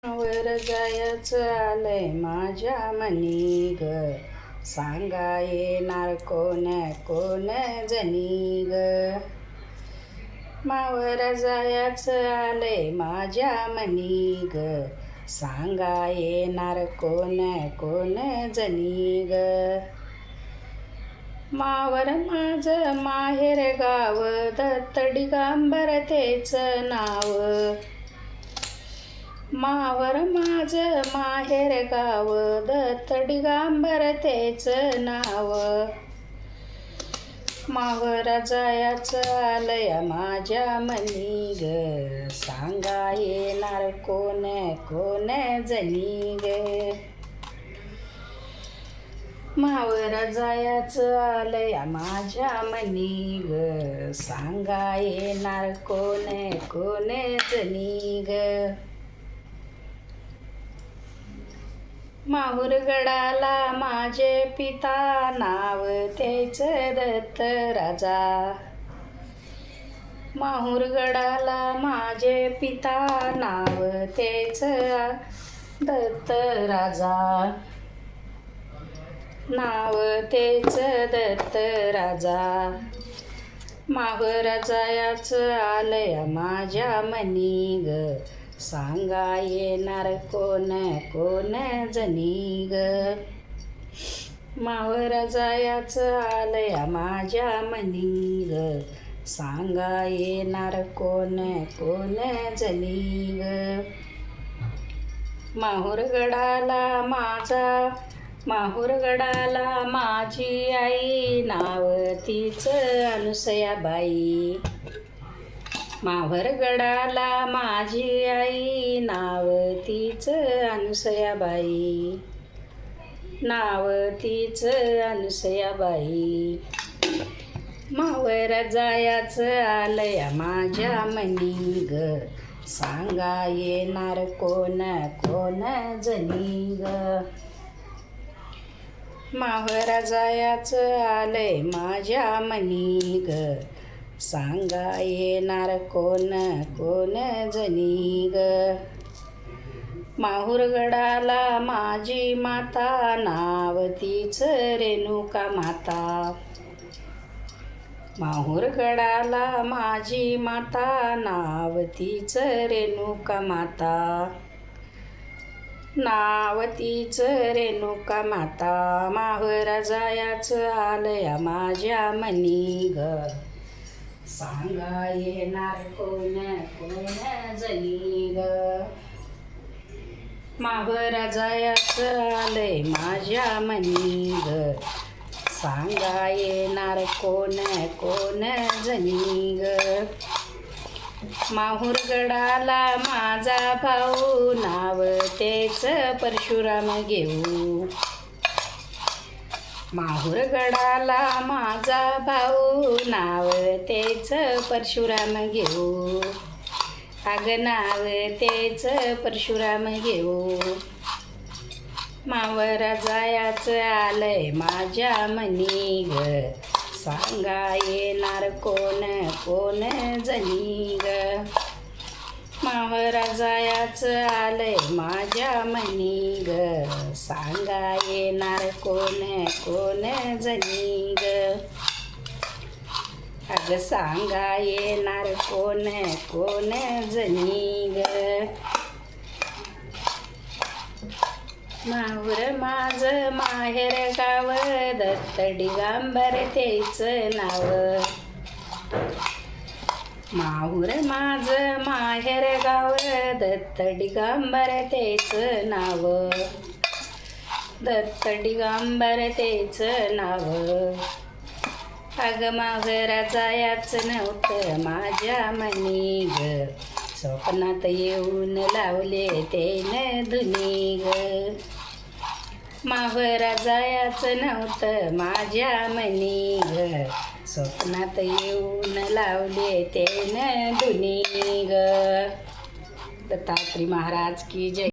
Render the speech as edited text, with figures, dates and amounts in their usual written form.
वर जायचं आलंय माझ्या मनी ग, सांगा येणार कोण कोण जणी ग. मावर जायचं आलंय माझ्या मनी ग, सांगा येणार कोण कोण जणी ग. मावर माझं माहेर गाव, दत्त दिगंबर तेच नाव. मावर माझं माहेर गाव, दत्त दिगंबर तेच नाव. मावर जायचं आलंय माझ्या मनी ग, सांगा येणार कोण कोण जणी ग. मावर जायचं आलंय माझ्या मनी ग, सांगा येणार कोण कोण जणी ग. माहुरगडाला माझे पिता, नाव तेच दत्त राजा. माहुरगडाला माझे पिता, नाव तेच दत्त राजा. नाव तेच दत्त राजा. मावर जायचं आलंय माझ्या मनी ग, सांगा येणार कोण कोण जणी ग. मावर जायचं आलंय माझ्या मनी ग, सांगा येणार कोण कोण जणी ग. माहुरगडाला माझी आई, नाव तीच अनुसयाबाई. माहुरगडाला माझी आई, नाव तीच अनुसयाबाई. नाव तीच अनुसयाबाई. मावर जायचं आलंय माझ्या मनी ग, सांगा येणार कोण कोण जणी ग. मावर जायचं आलंय माझ्या मनी ग, सांगा येणार कोण कोण जणी ग. माहुरगडाला माझी माता, नाव तीच रेणुका माता. माहुरगडाला माझी माता, नाव तीच रेणुका माता. नाव तीच रेणुका माता. मावर जायचं आलंय माझ्या मनी ग, सांगा येणार कोण कोण जणी ग. मावर जायचं आलंय माझ्या मनी ग, सांगा येणार कोण कोण जणी ग. माहुरगडाला माझा भाऊ, नाव तेच परशुराम घेऊ. माहुरगडाला माझा भाऊ, नाव तेच परशुराम घेऊ. अग नाव तेच परशुराम घेऊ. मावर जायचं आलंय माझ्या मनी ग, सांगा येणार कोण कोण जणी ग. मावर जायचं आलंय माझ्या मनी ग, सांगा येणार कोण कोण जणी ग. अग सांगा येणार कोण कोण जणी ग. माहुर माझं माहेर गाव, दत्त दिगंबर तेच नाव. माहुर माझं माहेर गाव, दत्त दिगंबर तेच नाव. दत्त दिगंबर तेच नाव. अग मावर जायचं नव्हतं माझ्या मनी ग, स्वप्नात येऊन लावले तेन धुनी ग. मावर जायचं नव्हतं माझ्या मनी ग, स्वप्नात येऊन लावले तेन धुनी ग. दत्तात्रय महाराज की जय.